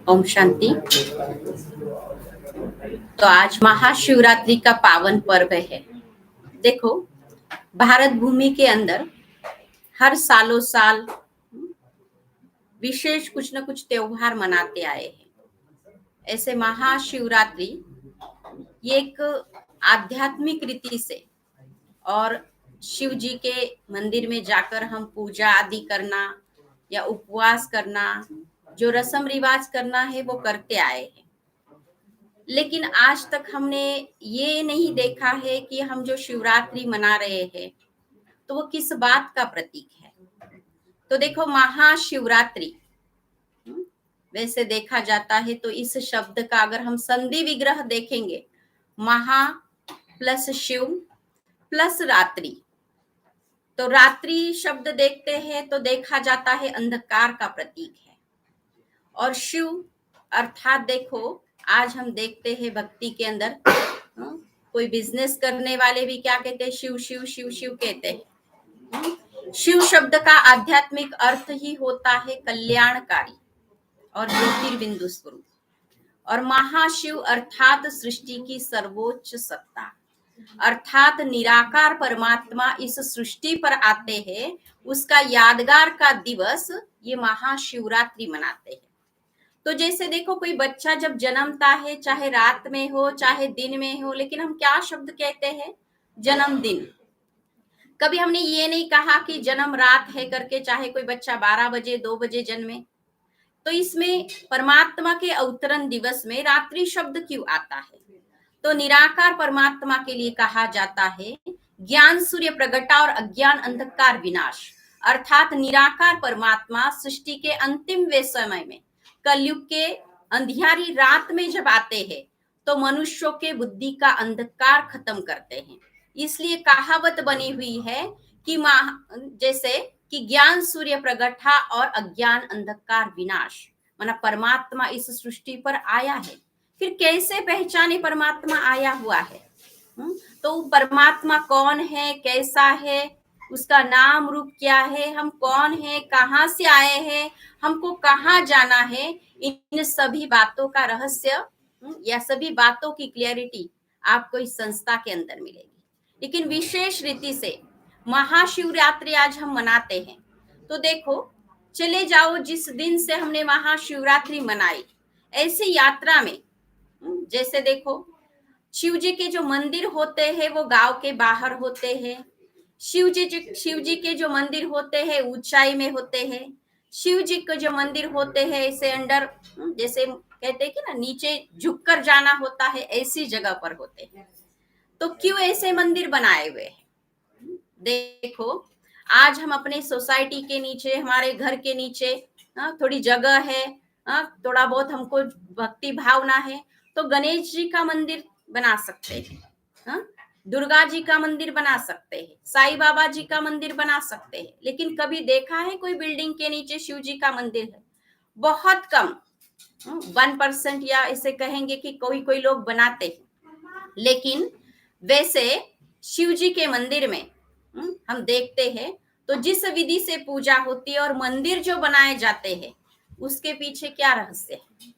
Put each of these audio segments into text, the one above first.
ओम शांति। तो आज महाशिवरात्रि का पावन पर्व है। देखो, भारत भूमि के अंदर हर सालों साल विशेष कुछ न कुछ त्योहार मनाते आए हैं। ऐसे महाशिवरात्रि ये एक आध्यात्मिक रीति से और शिव जी के मंदिर में जाकर हम पूजा आदि करना या उपवास करना, जो रस्म रिवाज करना है वो करते आए हैं। लेकिन आज तक हमने ये नहीं देखा है कि हम जो शिवरात्रि मना रहे हैं तो वो किस बात का प्रतीक है। तो देखो, महाशिवरात्रि वैसे देखा जाता है तो इस शब्द का अगर हम संधि विग्रह देखेंगे, महा प्लस शिव प्लस रात्रि, तो रात्रि शब्द देखते हैं तो देखा जाता है अंधकार का प्रतीक है। और शिव अर्थात देखो, आज हम देखते हैं भक्ति के अंदर कोई बिजनेस करने वाले भी क्या कहते हैं, शिव शिव शिव शिव कहते हैं। शिव शब्द का आध्यात्मिक अर्थ ही होता है कल्याणकारी और ज्योतिर्बिंदु स्वरूप। और महाशिव अर्थात सृष्टि की सर्वोच्च सत्ता, अर्थात निराकार परमात्मा इस सृष्टि पर आते हैं, उसका यादगार का दिवस ये महाशिवरात्रि मनाते हैं। तो जैसे देखो, कोई बच्चा जब जन्मता है, चाहे रात में हो चाहे दिन में हो, लेकिन हम क्या शब्द कहते हैं, जन्मदिन। कभी हमने ये नहीं कहा कि जन्म रात है करके, चाहे कोई बच्चा 12 बजे 2 बजे जन्मे। तो इसमें परमात्मा के अवतरण दिवस में रात्रि शब्द क्यों आता है? तो निराकार परमात्मा के लिए कहा जाता है ज्ञान सूर्य प्रगटा और अज्ञान अंधकार विनाश, अर्थात निराकार परमात्मा सृष्टि के अंतिम वे समय में कलयुग के अंधियारी रात में जब आते हैं तो मनुष्यों के बुद्धि का अंधकार खत्म करते हैं। इसलिए कहावत बनी हुई है कि जैसे कि ज्ञान सूर्य प्रगटा और अज्ञान अंधकार विनाश, माना परमात्मा इस सृष्टि पर आया है। फिर कैसे पहचाने परमात्मा आया हुआ है? तो परमात्मा कौन है, कैसा है, उसका नाम रूप क्या है, हम कौन है, कहाँ से आए हैं, हमको कहाँ जाना है, इन सभी बातों का रहस्य या सभी बातों की क्लियरिटी आपको इस संस्था के अंदर मिलेगी। लेकिन विशेष रीति से महाशिवरात्रि आज हम मनाते हैं। तो देखो, चले जाओ, जिस दिन से हमने महाशिवरात्रि मनाई, ऐसी यात्रा में जैसे देखो, शिव जी के जो मंदिर होते हैं वो गांव के बाहर होते हैं। शिव जी के जो मंदिर होते हैं ऊंचाई में होते हैं। शिव जी के जो मंदिर होते हैं ऐसे अंडर, जैसे कहते हैं कि ना नीचे झुककर जाना होता है, ऐसी जगह पर होते हैं। तो क्यों ऐसे मंदिर बनाए हुए हैं? देखो, आज हम अपने सोसाइटी के नीचे, हमारे घर के नीचे थोड़ी जगह है, थोड़ा बहुत हमको भक्ति भावना है, तो गणेश जी का मंदिर बना सकते हैं, दुर्गा जी का मंदिर बना सकते हैं, साईं बाबा जी का मंदिर बना सकते हैं। लेकिन कभी देखा है कोई बिल्डिंग के नीचे शिव जी का मंदिर है? बहुत कम, 1% या इसे कहेंगे कि कोई कोई लोग बनाते हैं। लेकिन वैसे शिव जी के मंदिर में हम देखते हैं तो जिस विधि से पूजा होती है और मंदिर जो बनाए जाते हैं उसके पीछे क्या रहस्य है?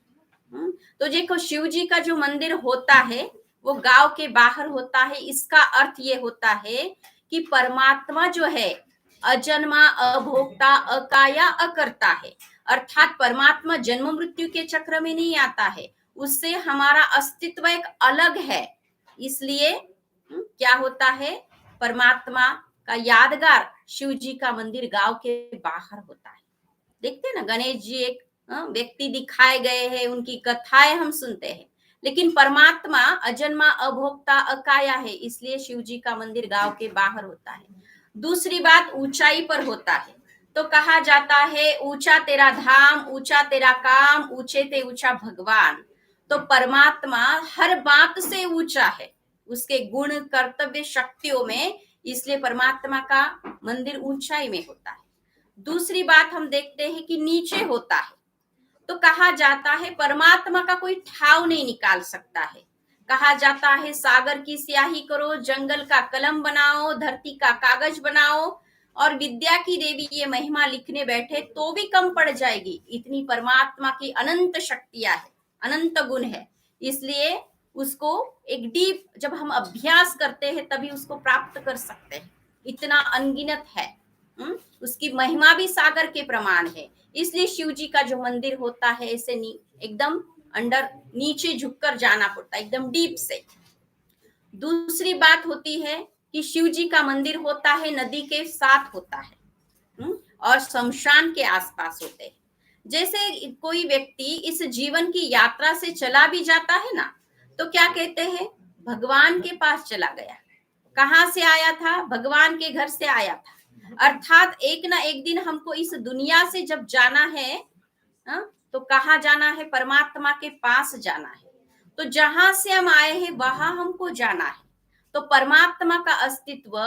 तो देखो, शिव जी का जो मंदिर होता है वो गांव के बाहर होता है। इसका अर्थ ये होता है कि परमात्मा जो है अजन्मा, अभोक्ता, अकाया, अकर्ता है। अर्थात परमात्मा जन्म मृत्यु के चक्र में नहीं आता है, उससे हमारा अस्तित्व एक अलग है। इसलिए क्या होता है, परमात्मा का यादगार शिव जी का मंदिर गांव के बाहर होता है। देखते हैं ना, गणेश जी एक व्यक्ति दिखाए गए हैं, उनकी कथाएं हम सुनते हैं। लेकिन परमात्मा अजन्मा, अभोक्ता, अकाया है, इसलिए शिव जी का मंदिर गांव के बाहर होता है। दूसरी बात, ऊंचाई पर होता है। तो कहा जाता है ऊंचा तेरा धाम, ऊंचा तेरा काम, ऊंचे ते ऊंचा भगवान। तो परमात्मा हर बात से ऊंचा है, उसके गुण, कर्तव्य, शक्तियों में, इसलिए परमात्मा का मंदिर ऊंचाई में होता है। दूसरी बात हम देखते हैं कि नीचे होता है। तो कहा जाता है परमात्मा का कोई ठाव नहीं निकाल सकता है। कहा जाता है सागर की स्याही करो, जंगल का कलम बनाओ, धरती का कागज बनाओ, और विद्या की देवी ये महिमा लिखने बैठे तो भी कम पड़ जाएगी। इतनी परमात्मा की अनंत शक्तियां है, अनंत गुण है। इसलिए उसको एक डीप जब हम अभ्यास करते हैं तभी उसको प्राप्त कर सकते हैं। इतना अनगिनत है। उसकी महिमा भी सागर के प्रमाण है। इसलिए शिव जी का जो मंदिर होता है ऐसे एकदम अंडर नीचे झुककर जाना पड़ता है, एकदम डीप से। दूसरी बात होती है कि शिव जी का मंदिर होता है नदी के साथ होता है और शमशान के आसपास होते हैं। जैसे कोई व्यक्ति इस जीवन की यात्रा से चला भी जाता है ना, तो क्या कहते हैं, भगवान के पास चला गया। कहां से आया था? भगवान के घर से आया था। अर्थात एक ना एक दिन हमको इस दुनिया से जब जाना है, तो कहाँ जाना है? परमात्मा के पास जाना है। तो जहां से हम आए हैं वहां हमको जाना है। तो परमात्मा का अस्तित्व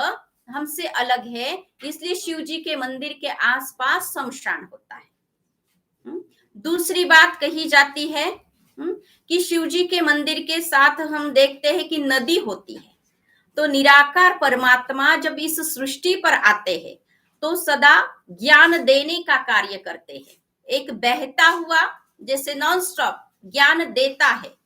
हमसे अलग है, इसलिए शिव जी के मंदिर के आसपास शमशान होता है। दूसरी बात कही जाती है कि शिव जी के मंदिर के साथ हम देखते हैं कि नदी होती है। तो निराकार परमात्मा जब इस सृष्टि पर आते हैं तो सदा ज्ञान देने का कार्य करते हैं। एक बहता हुआ जैसे नॉन स्टॉप ज्ञान देता है।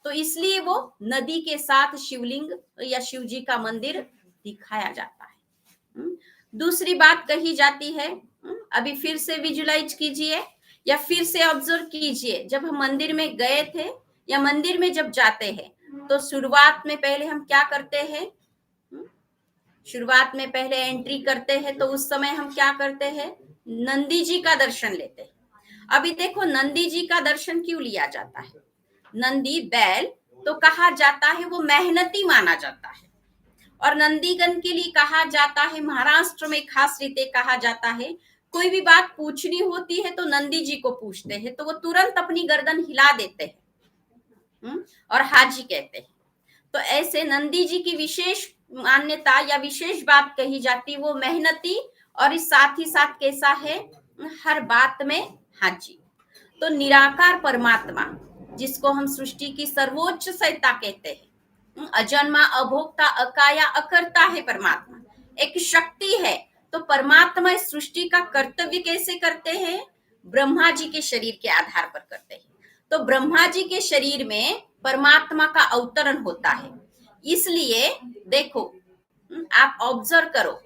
तो इसलिए वो नदी के साथ शिवलिंग या शिव जी का मंदिर दिखाया जाता है। दूसरी बात कही जाती है, अभी फिर से विजुलाइज कीजिए या फिर से ऑब्जर्व कीजिए। जब हम मंदिर में गए थे या मंदिर में जब जाते हैं तो शुरुआत में पहले हम क्या करते हैं? शुरुआत में पहले एंट्री करते हैं तो उस समय हम क्या करते हैं? नंदी जी का दर्शन लेते हैं। अभी देखो नंदी जी का दर्शन क्यों लिया जाता है? नंदी बैल तो कहा जाता है वो मेहनती माना जाता है, और नंदीगण के लिए कहा जाता है, महाराष्ट्र में खास रीते कहा जाता है, कोई भी बात पूछनी होती है तो नंदी जी को पूछते हैं तो वो तुरंत अपनी गर्दन हिला देते हैं और हाजी कहते हैं। तो ऐसे नंदी जी की विशेष मान्यता या विशेष बात कही जाती, वो मेहनती और इस साथ ही साथ कैसा है? हर बात में हाजी। तो निराकार परमात्मा जिसको हम सृष्टि की सर्वोच्च सत्ता कहते हैं, अजन्मा, अभोक्ता, अकाया, अकर्ता है परमात्मा, एक शक्ति है। तो परमात्मा इस सृष्टि का कर्तव्य कैसे करते हैं? ब्रह्मा जी के शरीर के आधार पर करते हैं। तो ब्रह्मा जी के शरीर में परमात्मा का अवतरण होता है। इसलिए देखो, आप ऑब्जर्व करो,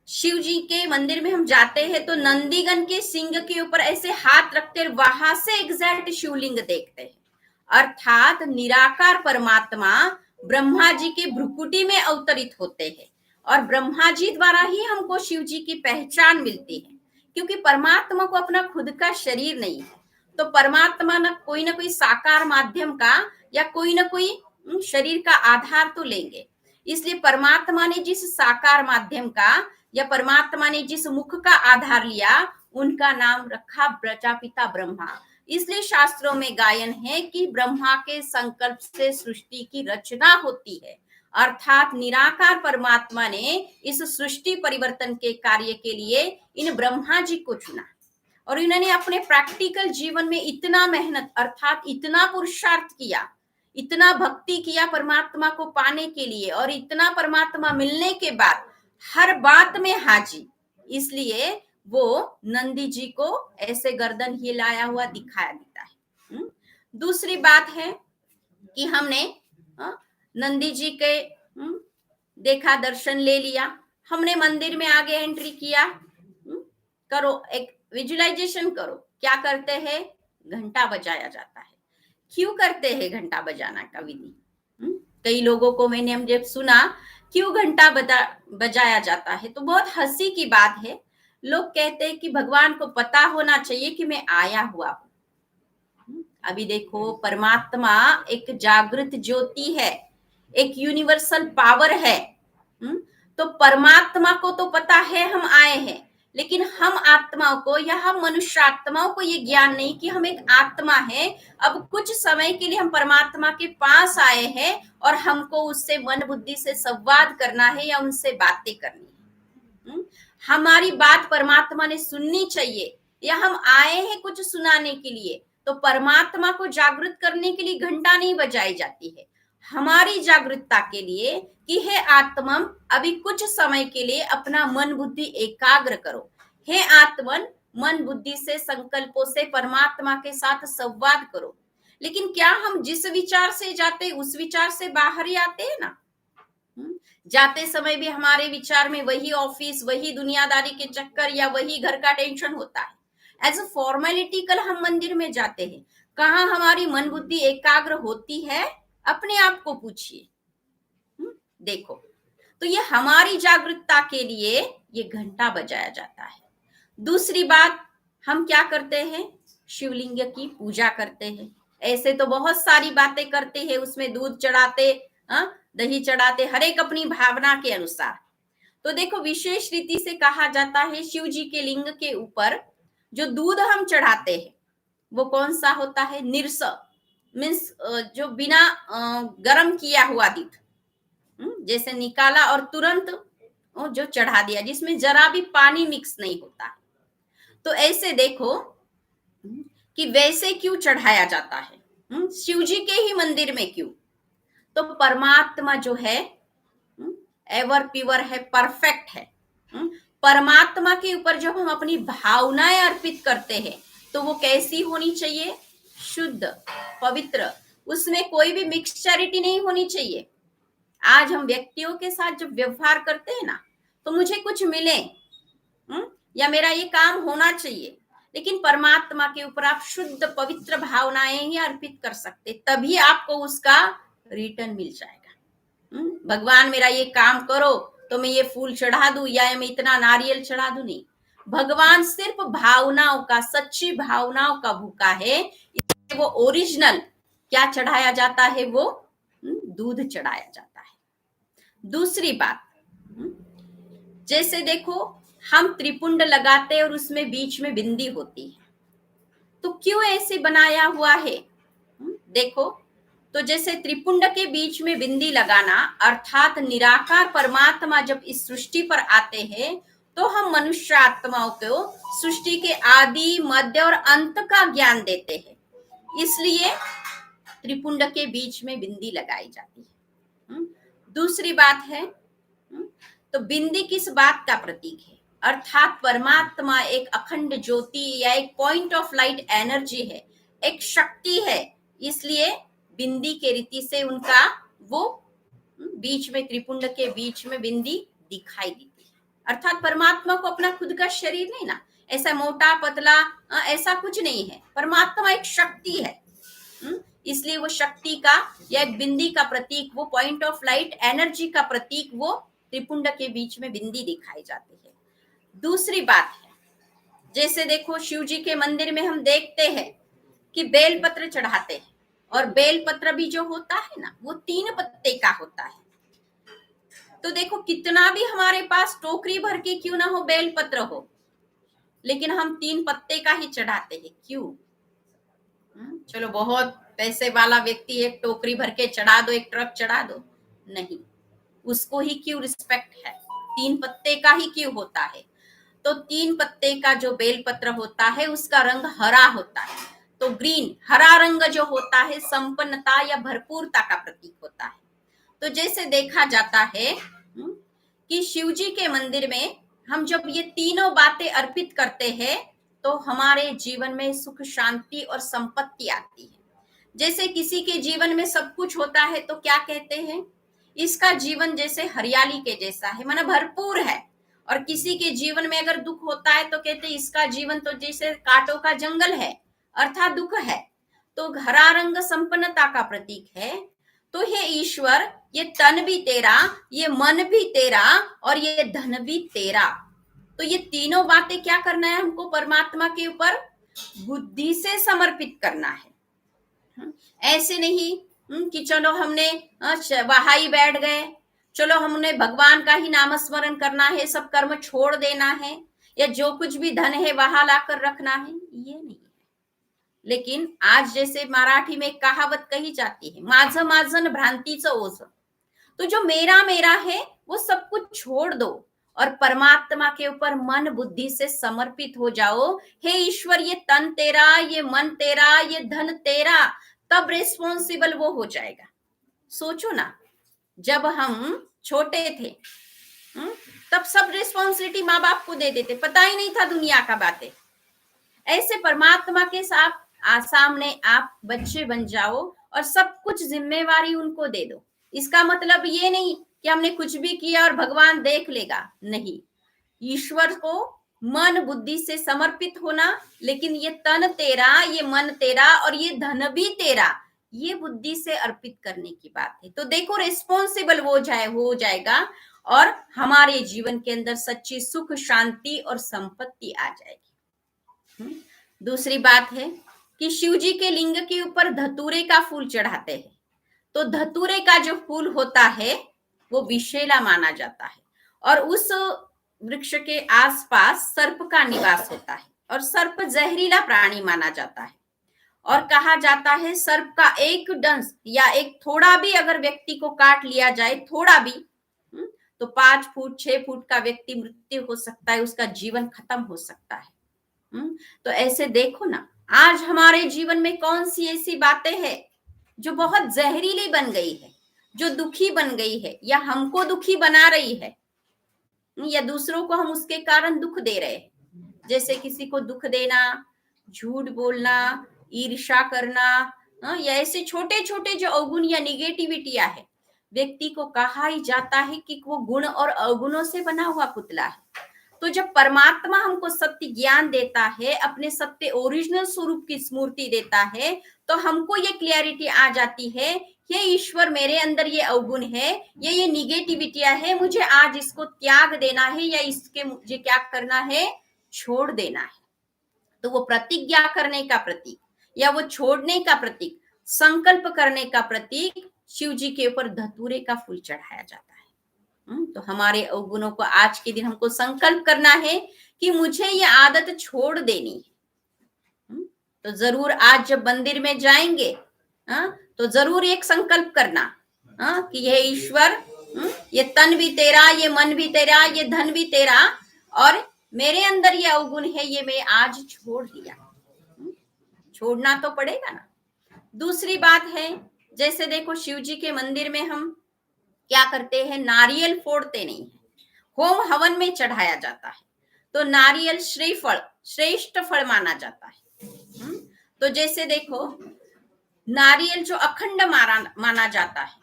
शिव जी के मंदिर में हम जाते हैं तो नंदीगण के सिंग के ऊपर ऐसे हाथ रखते वहां से एग्जैक्ट शिवलिंग देखते हैं। अर्थात निराकार परमात्मा ब्रह्मा जी के भ्रुकुटी में अवतरित होते हैं और ब्रह्मा जी द्वारा ही हमको शिव जी की पहचान मिलती है, क्योंकि परमात्मा को अपना खुद का शरीर नहीं है। तो परमात्मा ना कोई साकार माध्यम का या कोई ना कोई शरीर का आधार तो लेंगे। इसलिए परमात्मा ने जिस साकार माध्यम का या परमात्मा ने जिस मुख का आधार लिया उनका नाम रखा प्रजापिता ब्रह्मा। इसलिए शास्त्रों में गायन है कि ब्रह्मा के संकल्प से सृष्टि की रचना होती है। अर्थात निराकार परमात्मा ने इस सृष्टि परिवर्तन के कार्य के लिए इन ब्रह्मा जी को चुना और इन्होंने अपने प्रैक्टिकल जीवन में इतना मेहनत अर्थात इतना पुरुषार्थ किया, इतना भक्ति किया परमात्मा को पाने के लिए, और इतना परमात्मा मिलने के बाद हर बात में हाजी। इसलिए वो नंदी जी को ऐसे गर्दन हिलाया हुआ दिखाया देता है। दूसरी बात है कि हमने नंदी जी के देखा, दर्शन ले लिया, हमने मंदिर में आगे एंट्री किया। करो, एक विजुअलाइजेशन करो, क्या करते हैं? घंटा बजाया जाता है। क्यों करते हैं घंटा बजाना का विधि? कई लोगों को मैंने हम जब सुना क्यों घंटा बजाया जाता है तो बहुत हंसी की बात है। लोग कहते हैं कि भगवान को पता होना चाहिए कि मैं आया हुआ हूं। अभी देखो, परमात्मा एक जागृत ज्योति है, एक यूनिवर्सल पावर है। तो परमात्मा को तो पता है हम आए हैं, लेकिन हम आत्माओं को या हम मनुष्य आत्माओं को ये ज्ञान नहीं कि हम एक आत्मा है। अब कुछ समय के लिए हम परमात्मा के पास आए हैं और हमको उससे मन बुद्धि से संवाद करना है या उनसे बातें करनी है। हमारी बात परमात्मा ने सुननी चाहिए या हम आए हैं कुछ सुनाने के लिए। तो परमात्मा को जागृत करने के लिए घंटा नहीं बजाई जाती है, हमारी जागरूकता के लिए कि हे आत्मन, अभी कुछ समय के लिए अपना मन बुद्धि एकाग्र करो। हे आत्मन, मन बुद्धि से, संकल्पों से परमात्मा के साथ संवाद करो। लेकिन क्या हम जिस विचार से जाते उस विचार से बाहर ही आते हैं ना। जाते समय भी हमारे विचार में वही ऑफिस, वही दुनियादारी के चक्कर या वही घर का टेंशन होता है। एज अ फॉर्मेलिटी कल हम मंदिर में जाते हैं, कहाँ हमारी मन बुद्धि एकाग्र होती है? अपने आप को पूछिए। देखो, तो ये हमारी जागरूकता के लिए ये घंटा बजाया जाता है। दूसरी बात, हम क्या करते हैं? शिवलिंग की पूजा करते हैं। ऐसे तो बहुत सारी बातें करते हैं, उसमें दूध चढ़ाते, दही चढ़ाते, हर एक अपनी भावना के अनुसार। तो देखो, विशेष रीति से कहा जाता है शिव जी के लिंग के ऊपर जो दूध हम चढ़ाते हैं वो कौन सा होता है? निर्स, मीन्स जो बिना गर्म किया हुआ दूध, जैसे निकाला और तुरंत जो चढ़ा दिया, जिसमें जरा भी पानी मिक्स नहीं होता। तो ऐसे देखो कि वैसे क्यों चढ़ाया जाता है? शिव जी के ही मंदिर में क्यों? तो परमात्मा जो है एवर प्योर है, परफेक्ट है। परमात्मा के ऊपर जब हम अपनी भावनाएं अर्पित करते हैं तो वो कैसी होनी चाहिए? शुद्ध, पवित्र, उसमें कोई भी मिक्सचरिटी नहीं होनी चाहिए। आज हम व्यक्तियों के साथ जब व्यवहार करते हैं ना, तो मुझे कुछ मिले या मेरा ये काम होना चाहिए, लेकिन परमात्मा के ऊपर आप शुद्ध पवित्र भावनाएं ही अर्पित कर सकते, तभी आपको उसका रिटर्न मिल जाएगा। भगवान मेरा ये काम करो तो मैं ये फूल चढ़ा दूं या मैं इतना नारियल चढ़ा दूं, नहीं। भगवान सिर्फ भावनाओं का, सच्ची भावनाओं का भूखा है। वो ओरिजिनल क्या चढ़ाया जाता है? वो दूध चढ़ाया जाता है। दूसरी बात, जैसे देखो हम त्रिपुंड लगाते और उसमें बीच में बिंदी होती है, तो क्यों ऐसे बनाया हुआ है? देखो, तो जैसे त्रिपुंड के बीच में बिंदी लगाना, अर्थात निराकार परमात्मा जब इस सृष्टि पर आते हैं तो हम मनुष्य आत्माओं को सृष्टि के आदि, मध्य और अंत का ज्ञान देते हैं, इसलिए त्रिपुंड के बीच में बिंदी लगाई जाती है। दूसरी बात है, तो बिंदी किस बात का प्रतीक है? अर्थात परमात्मा एक अखंड ज्योति या एक पॉइंट ऑफ लाइट एनर्जी है, एक शक्ति है, इसलिए बिंदी के रीति से उनका वो बीच में, त्रिपुंड के बीच में बिंदी दिखाई देती है। अर्थात परमात्मा को अपना खुद का शरीर नहीं ना, ऐसा मोटा पतला ऐसा कुछ नहीं है। परमात्मा एक शक्ति है, इसलिए वो शक्ति का या एक बिंदी का प्रतीक, वो पॉइंट ऑफ लाइट एनर्जी का प्रतीक, वो त्रिपुंड के बीच में बिंदी दिखाई जाती है। दूसरी बात है, जैसे देखो शिव जी के मंदिर में हम देखते हैं कि बेलपत्र चढ़ाते हैं, और बेलपत्र भी जो होता है ना वो 3 पत्ते का होता है। तो देखो, कितना भी हमारे पास टोकरी भर के क्यों ना हो बेलपत्र हो, लेकिन हम 3 पत्ते का ही चढ़ाते हैं। क्यों? चलो बहुत पैसे वाला व्यक्ति एक टोकरी भर के चढ़ा दो, एक ट्रक चढ़ा दो, नहीं, उसको ही क्यों रिस्पेक्ट है? 3 पत्ते का ही क्यों होता है? तो 3 पत्ते का जो बेलपत्र होता है उसका रंग हरा होता है। तो ग्रीन, हरा रंग जो होता है संपन्नता या भरपूरता का प्रतीक होता है। तो जैसे देखा जाता है कि शिव जी के मंदिर में हम जब ये तीनों बातें अर्पित करते हैं तो हमारे जीवन में सुख, शांति और संपत्ति आती है। जैसे किसी के जीवन में सब कुछ होता है तो क्या कहते हैं? इसका जीवन जैसे हरियाली के जैसा है, माना भरपूर है। और किसी के जीवन में अगर दुख होता है तो कहते हैं इसका जीवन तो जैसे कांटों का जंगल है, अर्थात दुख है। तो हरा रंग संपन्नता का प्रतीक है। तो हे ईश्वर, ये तन भी तेरा, ये मन भी तेरा और ये धन भी तेरा। तो ये तीनों बातें क्या करना है हमको? परमात्मा के ऊपर बुद्धि से समर्पित करना है। ऐसे नहीं कि चलो हमने वहां ही बैठ गए, चलो हमने भगवान का ही नामस्मरण करना है, सब कर्म छोड़ देना है, या जो कुछ भी धन है वहां लाकर रखना है, ये नहीं है। लेकिन आज जैसे मराठी में एक कहावत कही जाती है, माझं माझं भ्रांतीचं ओझं। तो जो मेरा मेरा है वो सब कुछ छोड़ दो और परमात्मा के ऊपर मन बुद्धि से समर्पित हो जाओ। हे ईश्वर, ये तन तेरा, ये मन तेरा, ये धन तेरा, तब रिस्पॉन्सिबल वो हो जाएगा। सोचो ना, जब हम छोटे थे, हम्म, तब सब रिस्पॉन्सिबिलिटी माँ बाप को दे देते, पता ही नहीं था दुनिया का बातें। ऐसे परमात्मा के साथ सामने आप बच्चे बन जाओ और सब कुछ जिम्मेवारी उनको दे दो। इसका मतलब ये नहीं कि हमने कुछ भी किया और भगवान देख लेगा, नहीं। ईश्वर को मन बुद्धि से समर्पित होना, लेकिन ये तन तेरा, ये मन तेरा और ये धन भी तेरा, ये बुद्धि से अर्पित करने की बात है। तो देखो, रिस्पॉन्सिबल हो जाएगा और हमारे जीवन के अंदर सच्ची सुख, शांति और संपत्ति आ जाएगी। दूसरी बात है कि शिव जी के लिंग के ऊपर धतूरे का फूल चढ़ाते हैं। तो धतूरे का जो फूल होता है वो विषैला माना जाता है, और उस वृक्ष के आसपास सर्प का निवास होता है, और सर्प जहरीला प्राणी माना जाता है। और कहा जाता है सर्प का एक डंस या एक थोड़ा भी अगर व्यक्ति को काट लिया जाए, थोड़ा भी, तो 5 फुट 6 फुट का व्यक्ति मृत्यु हो सकता है, उसका जीवन खत्म हो सकता है। तो ऐसे देखो ना, आज हमारे जीवन में कौन सी ऐसी बातें हैं जो बहुत जहरीली बन गई है, जो दुखी बन गई है, या हमको दुखी बना रही है, या दूसरों को हम उसके कारण दुख दे रहे हैं। जैसे किसी को दुख देना, झूठ बोलना, ईर्ष्या करना, या ऐसे छोटे छोटे जो अवगुण या निगेटिविटियां है। व्यक्ति को कहा ही जाता है कि वो गुण और अवगुणों से बना हुआ पुतला है। तो जब परमात्मा हमको सत्य ज्ञान देता है, अपने सत्य ओरिजिनल स्वरूप की स्मृति देता है, तो हमको ये क्लियरिटी आ जाती है, ये ईश्वर मेरे अंदर ये अवगुण है, ये निगेटिविटियां है, मुझे आज इसको त्याग देना है, या इसके मुझे क्या करना है, छोड़ देना है। तो वो प्रतिज्ञा करने का प्रतीक, या वो छोड़ने का प्रतीक, संकल्प करने का प्रतीक, शिव जी के ऊपर धतूरे का फूल चढ़ाया जाता है। तो हमारे अवगुणों को आज के दिन हमको संकल्प करना है कि मुझे ये आदत छोड़ देनी है। तो जरूर आज जब मंदिर में जाएंगे, तो जरूर एक संकल्प करना, कि यह ईश्वर, ये तन भी तेरा, ये मन भी तेरा, ये धन भी तेरा, और मेरे अंदर ये अवगुण है, ये मैं आज छोड़ दिया। छोड़ना तो पड़ेगा ना। दूसरी बात है, जैसे देखो शिव जी के मंदिर में हम क्या करते हैं, नारियल फोड़ते नहीं है, होम हवन में चढ़ाया जाता है। तो नारियल श्रीफल, श्रेष्ठ फल माना जाता है। तो जैसे देखो, नारियल जो अखंड माना जाता है,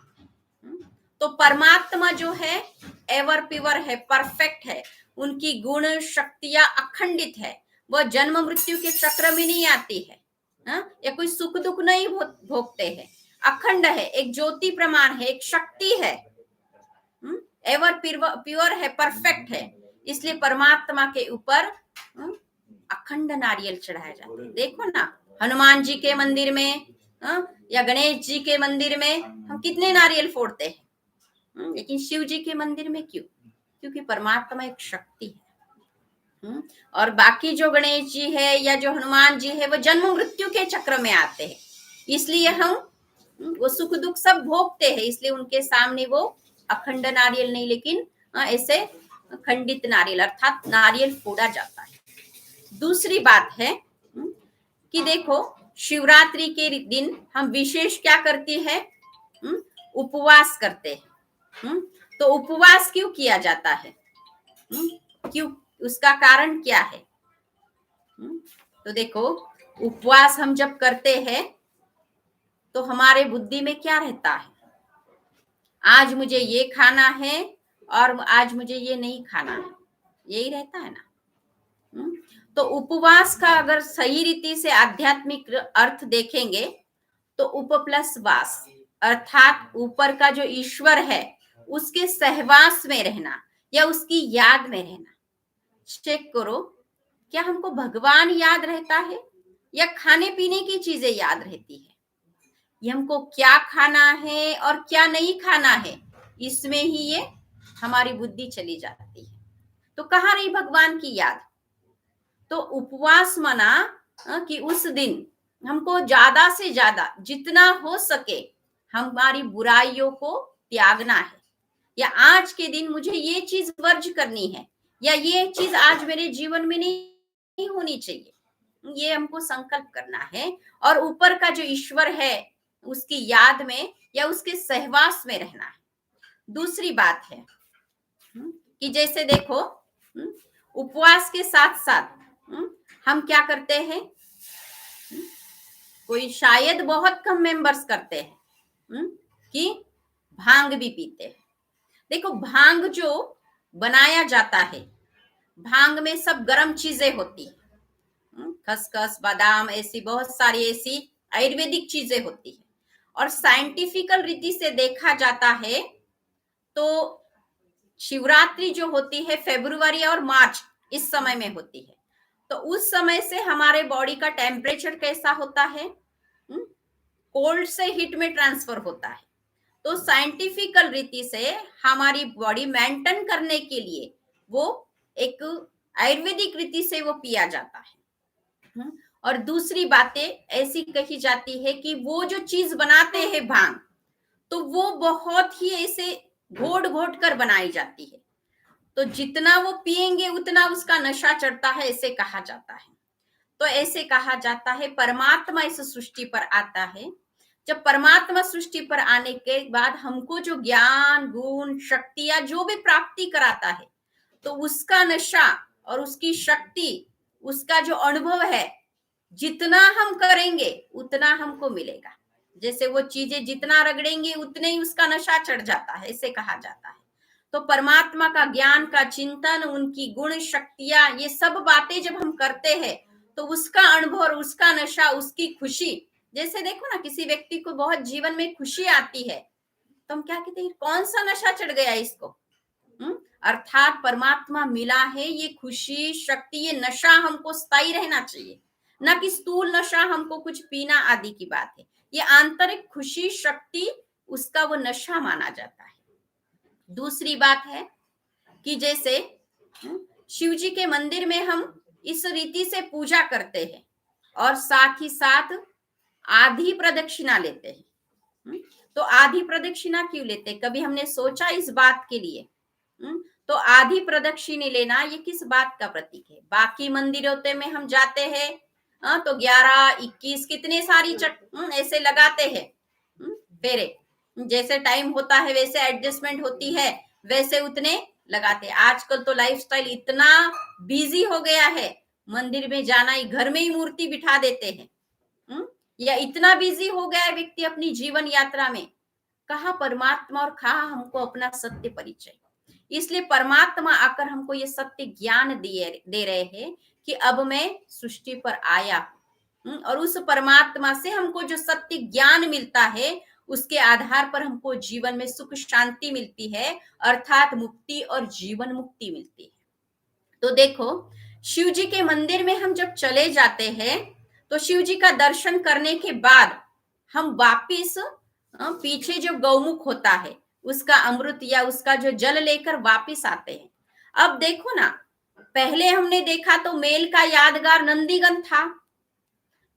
तो परमात्मा जो है एवर प्योर है, परफेक्ट है, उनकी गुण शक्तियां अखंडित है, वह जन्म मृत्यु के चक्र में नहीं आती है, या कोई सुख दुख नहीं भोगते हैं, अखंड है, एक ज्योति प्रमाण है, एक शक्ति है, एवर प्योर है, परफेक्ट है। इसलिए परमात्मा के ऊपर अखंड नारियल चढ़ाया जाता है। देखो ना, हनुमान जी के मंदिर में, या गणेश जी के मंदिर में हम कितने नारियल फोड़ते हैं, लेकिन शिव जी के मंदिर में क्यों? क्योंकि परमात्मा एक शक्ति है। और बाकी जो गणेश जी है या जो हनुमान जी है, वो जन्म मृत्यु के चक्र में आते हैं, इसलिए हम वो सुख दुख सब भोगते हैं, इसलिए उनके सामने वो अखंड नारियल नहीं, लेकिन ऐसे खंडित नारियल अर्थात नारियल फोड़ा जाता है। दूसरी बात है कि देखो, शिवरात्रि के दिन हम विशेष क्या करते हैं, उपवास करते हैं। तो उपवास क्यों किया जाता है, क्यों, उसका कारण क्या है? तो देखो, उपवास हम जब करते हैं तो हमारे बुद्धि में क्या रहता है, आज मुझे ये खाना है और आज मुझे ये नहीं खाना है, यही रहता है ना। तो उपवास का अगर सही रीति से आध्यात्मिक अर्थ देखेंगे तो उप प्लस वास, अर्थात ऊपर का जो ईश्वर है उसके सहवास में रहना या उसकी याद में रहना। चेक करो, क्या हमको भगवान याद रहता है या खाने पीने की चीजें याद रहती है? ये हमको क्या खाना है और क्या नहीं खाना है, इसमें ही ये हमारी बुद्धि चली जाती है। तो कहाँ रही भगवान की याद? तो उपवास माना कि उस दिन हमको ज्यादा से ज्यादा जितना हो सके हमारी बुराइयों को त्यागना है, या आज के दिन मुझे ये चीज वर्ज करनी है, या ये चीज आज मेरे जीवन में नहीं होनी चाहिए, ये हमको संकल्प करना है। और ऊपर का जो ईश्वर है उसकी याद में या उसके सहवास में रहना है। दूसरी बात है कि जैसे देखो उपवास के साथ साथ हम क्या करते हैं, कोई शायद बहुत कम मेंबर्स करते हैं कि भांग भी पीते हैं। देखो भांग जो बनाया जाता है, भांग में सब गर्म चीजें होती है, खसखस बादाम, ऐसी बहुत सारी ऐसी आयुर्वेदिक चीजें होती है। और साइंटिफिकल रीति से देखा जाता है तो शिवरात्रि जो होती है फरवरी और मार्च इस समय में होती है। तो उस समय से हमारे बॉडी का टेम्परेचर कैसा होता है, कोल्ड से हीट में ट्रांसफर होता है। तो साइंटिफिकल रीति से हमारी बॉडी मेंटेन करने के लिए वो एक आयुर्वेदिक रीति से वो पिया जाता है। और दूसरी बातें ऐसी कही जाती है कि वो जो चीज बनाते हैं भांग, तो वो बहुत ही ऐसे घोट घोट कर बनाई जाती है। तो जितना वो पिएंगे उतना उसका नशा चढ़ता है, ऐसे कहा जाता है। तो ऐसे कहा जाता है परमात्मा इस सृष्टि पर आता है। जब परमात्मा सृष्टि पर आने के बाद हमको जो ज्ञान गुण शक्तियां जो भी प्राप्ति कराता है, तो उसका नशा और उसकी शक्ति, उसका जो अनुभव है, जितना हम करेंगे उतना हमको मिलेगा। जैसे वो चीजें जितना रगड़ेंगे उतने ही उसका नशा चढ़ जाता है, ऐसे कहा जाता है। तो परमात्मा का ज्ञान का चिंतन, उनकी गुण शक्तियां, ये सब बातें जब हम करते हैं तो उसका अनुभव और उसका नशा, उसकी खुशी, जैसे देखो ना किसी व्यक्ति को बहुत जीवन में खुशी आती है तो हम क्या कहते हैं, कौन सा नशा चढ़ गया इसको। अर्थात परमात्मा मिला है, ये खुशी शक्ति, ये नशा हमको स्थायी रहना चाहिए, ना कि स्थूल नशा हमको कुछ पीना आदि की बात है। ये आंतरिक खुशी शक्ति, उसका वो नशा माना जाता है। दूसरी बात है कि जैसे शिव जी के मंदिर में हम इस रीति से पूजा करते हैं और साथ ही साथ आधी प्रदक्षिणा लेते हैं। तो आधी प्रदक्षिणा क्यों लेते हैं, कभी हमने सोचा इस बात के लिए? तो आधी प्रदक्षिणी लेना ये किस बात का प्रतीक है? बाकी मंदिरों में हम जाते हैं तो 11 21 कितने सारी ऐसे लगाते हैं फेरे, जैसे टाइम होता है वैसे एडजस्टमेंट होती है, वैसे उतने लगाते हैं। आजकल तो लाइफस्टाइल इतना बिजी हो गया है, मंदिर में जाना ही, घर में ही मूर्ति बिठा देते हैं। या इतना बिजी हो गया है व्यक्ति अपनी जीवन यात्रा में, कहा परमात्मा और कहा हमको अपना सत्य परिचय। इसलिए परमात्मा आकर हमको ये सत्य ज्ञान दे रहे हैं कि अब मैं सृष्टि पर आया हूं, और उस परमात्मा से हमको जो सत्य ज्ञान मिलता है उसके आधार पर हमको जीवन में सुख शांति मिलती है, अर्थात मुक्ति और जीवन मुक्ति मिलती है। तो देखो शिव जी के मंदिर में हम जब चले जाते हैं तो शिव जी का दर्शन करने के बाद हम वापिस पीछे जो गौमुख होता है उसका अमृत या उसका जो जल लेकर वापिस आते हैं। अब देखो ना, पहले हमने देखा तो मेल का यादगार नंदीगन था,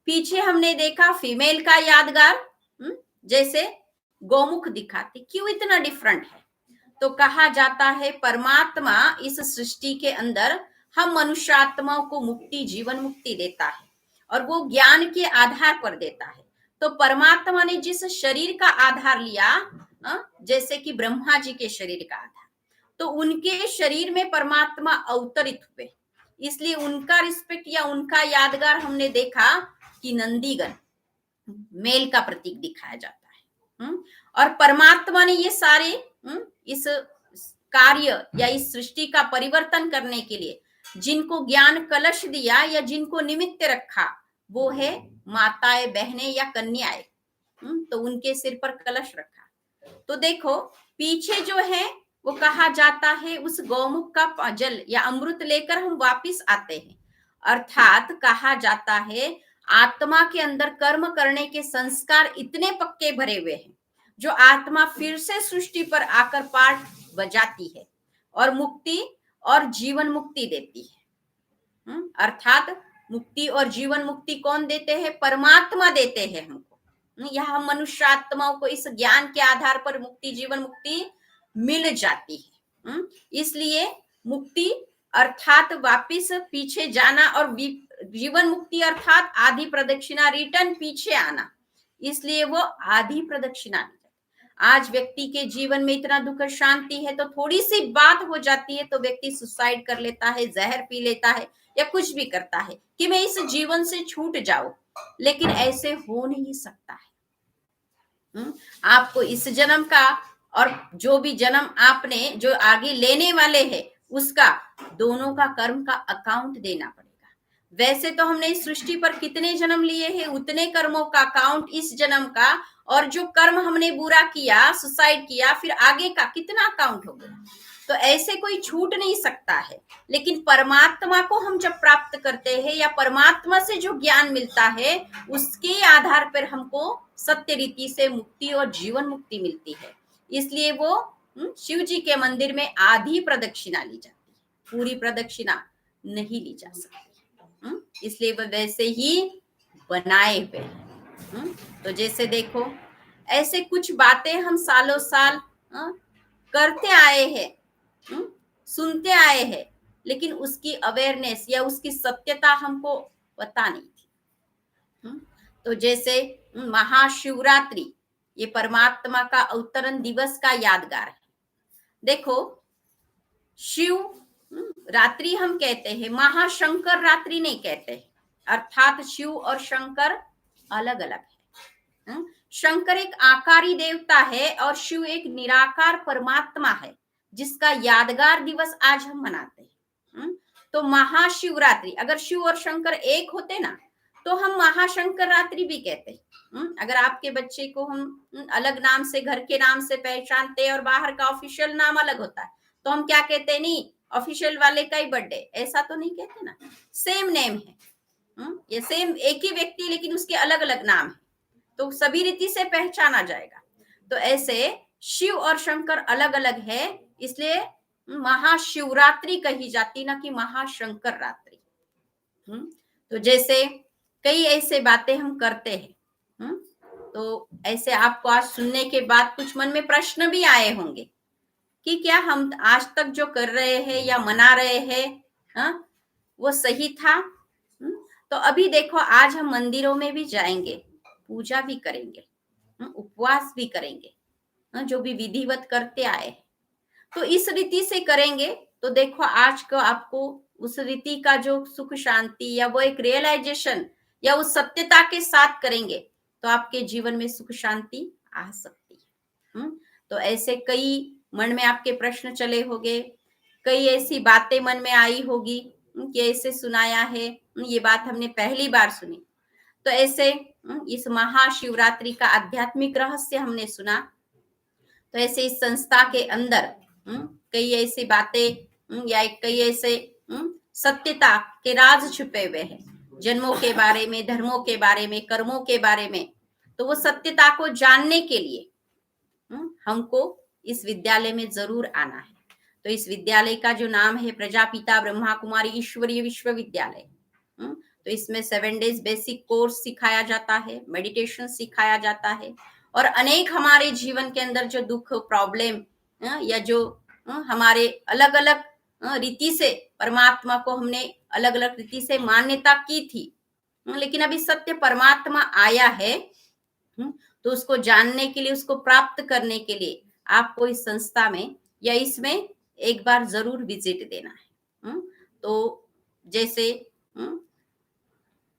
पीछे हमने देखा फीमेल का यादगार जैसे गौमुख दिखाती। क्यों इतना डिफरेंट है? तो कहा जाता है परमात्मा इस सृष्टि के अंदर हम मनुष्यात्माओं को मुक्ति जीवन मुक्ति देता है और वो ज्ञान के आधार पर देता है। तो परमात्मा ने जिस शरीर का आधार लिया, जैसे कि ब्रह्मा जी के शरीर का आधार, तो उनके शरीर में परमात्मा अवतरित हुए, इसलिए उनका रिस्पेक्ट या उनका यादगार हमने देखा कि नंदीगण मेल का प्रतीक दिखाया जाता है। और परमात्मा ने ये सारे इस कार्य या इस सृष्टि का परिवर्तन करने के लिए जिनको ज्ञान कलश दिया या जिनको निमित्त रखा, वो है माताएं, बहनें या कन्याएं। तो उनके सिर पर कलश रखा। तो देखो पीछे जो है वो कहा जाता है उस गौमुख का जल या अमृत लेकर हम वापिस आते हैं। अर्थात कहा जाता है आत्मा के अंदर कर्म करने के संस्कार इतने पक्के भरे हुए हैं जो आत्मा फिर से सृष्टि पर आकर पाठ बजाती है और मुक्ति और जीवन मुक्ति देती है। अर्थात मुक्ति और जीवन मुक्ति कौन देते हैं? परमात्मा देते हैं हमको। यह हम मनुष्य आत्माओं को इस ज्ञान के आधार पर मुक्ति जीवन मुक्ति मिल जाती है। इसलिए मुक्ति अर्थात वापिस पीछे जाना और जीवन मुक्ति अर्थात आधी प्रदक्षिणा, रिटर्न पीछे आना, इसलिए वो आधी प्रदक्षिणा ली जाती है। आज व्यक्ति के जीवन में इतना दुख शांति है, तो थोड़ी सी बात हो जाती है तो व्यक्ति सुसाइड कर लेता है, जहर पी लेता है या कुछ भी करता है कि मैं इस जीवन से छूट जाऊं। लेकिन ऐसे हो नहीं सकता है। आपको इस जन्म का और जो भी जन्म आपने जो आगे लेने वाले हैं उसका, दोनों का कर्म का अकाउंट देना पड़ेगा। वैसे तो हमने इस सृष्टि पर कितने जन्म लिए हैं, उतने कर्मों का अकाउंट इस जन्म का, और जो कर्म हमने बुरा किया, सुसाइड किया, फिर आगे का कितना अकाउंट हो गया। तो ऐसे कोई छूट नहीं सकता है। लेकिन परमात्मा को हम जब प्राप्त करते हैं या परमात्मा से जो ज्ञान मिलता है, उसके आधार पर हमको सत्य रीति से मुक्ति और जीवन मुक्ति मिलती है। इसलिए वो शिव जी के मंदिर में आधी प्रदक्षिणा ली जाती है, पूरी प्रदक्षिणा नहीं ली जा सकती। इसलिए वो वैसे ही बनाए हुए हैं। तो जैसे देखो, ऐसे कुछ बातें हम सालों साल करते आए हैं, सुनते आए हैं, लेकिन उसकी अवेयरनेस या उसकी सत्यता हमको पता नहीं थी। तो जैसे महाशिवरात्रि, ये परमात्मा का अवतरण दिवस का यादगार है। देखो, शिव रात्रि हम कहते हैं, महाशंकर रात्रि नहीं कहते हैं, अर्थात शिव और शंकर अलग अलग है। शंकर एक आकारी देवता है और शिव एक निराकार परमात्मा है, जिसका यादगार दिवस आज हम मनाते हैं। तो महाशिवरात्रि, अगर शिव और शंकर एक होते ना तो हम महाशंकर रात्रि भी कहते हैं। अगर आपके बच्चे को हम अलग नाम से, घर के नाम से पहचानते हैं और बाहर का ऑफिशियल नाम अलग होता है, तो हम क्या कहते हैं, नहीं ऑफिशियल वाले का ही बर्थडे, ऐसा तो नहीं कहते ना, सेम नेम है। ये सेम एक ही व्यक्ति, लेकिन उसके अलग अलग नाम है, तो सभी रीति से पहचाना जाएगा। तो ऐसे शिव और शंकर अलग अलग है, इसलिए महाशिवरात्रि कही जाती, ना कि महाशंकर रात्रि। तो जैसे कई ऐसे बातें हम करते हैं। तो ऐसे आपको आज सुनने के बाद कुछ मन में प्रश्न भी आए होंगे कि क्या हम आज तक जो कर रहे हैं या मना रहे हैं, वो सही था। तो अभी देखो, आज हम मंदिरों में भी जाएंगे, पूजा भी करेंगे, उपवास भी करेंगे, जो भी विधिवत करते आए, तो इस रीति से करेंगे। तो देखो, आज को आपको उस रीति का जो सुख शांति या वो एक रियलाइजेशन या उस सत्यता के साथ करेंगे, तो आपके जीवन में सुख शांति आ सकती है। तो ऐसे कई मन में आपके प्रश्न चले होंगे, कई ऐसी बातें मन में आई होगी कि ऐसे सुनाया है, ये बात हमने पहली बार सुनी। तो ऐसे इस महाशिवरात्रि का आध्यात्मिक रहस्य हमने सुना। तो ऐसे इस संस्था के अंदर कई ऐसी बातें या कई ऐसे सत्यता के राज छुपे हुए हैं, जन्मों के बारे में, धर्मों के बारे में, कर्मों के बारे में। तो वो सत्यता को जानने के लिए हमको इस विद्यालय में जरूर आना है। तो इस विद्यालय का जो नाम है प्रजापिता ब्रह्मा कुमारी ईश्वरीय विश्वविद्यालय। तो इसमें 7 डेज बेसिक कोर्स सिखाया जाता है, मेडिटेशन सिखाया जाता है, और अनेक हमारे जीवन के अंदर जो दुख, प्रॉब्लम या जो हमारे अलग अलग रीति से परमात्मा को हमने अलग अलग रीति से मान्यता की थी, लेकिन अभी सत्य परमात्मा आया है, तो उसको जानने के लिए, उसको प्राप्त करने के लिए आपको इस संस्था में या इसमें एक बार जरूर विजिट देना है। तो जैसे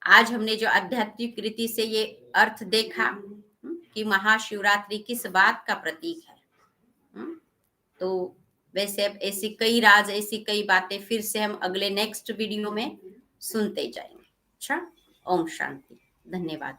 आज हमने जो आध्यात्मिक रीति से ये अर्थ देखा कि महाशिवरात्रि किस बात का प्रतीक है, तो वैसे अब ऐसी कई राज, ऐसी कई बातें फिर से हम अगले नेक्स्ट वीडियो में सुनते जाएंगे। अच्छा, ओम शांति, धन्यवाद।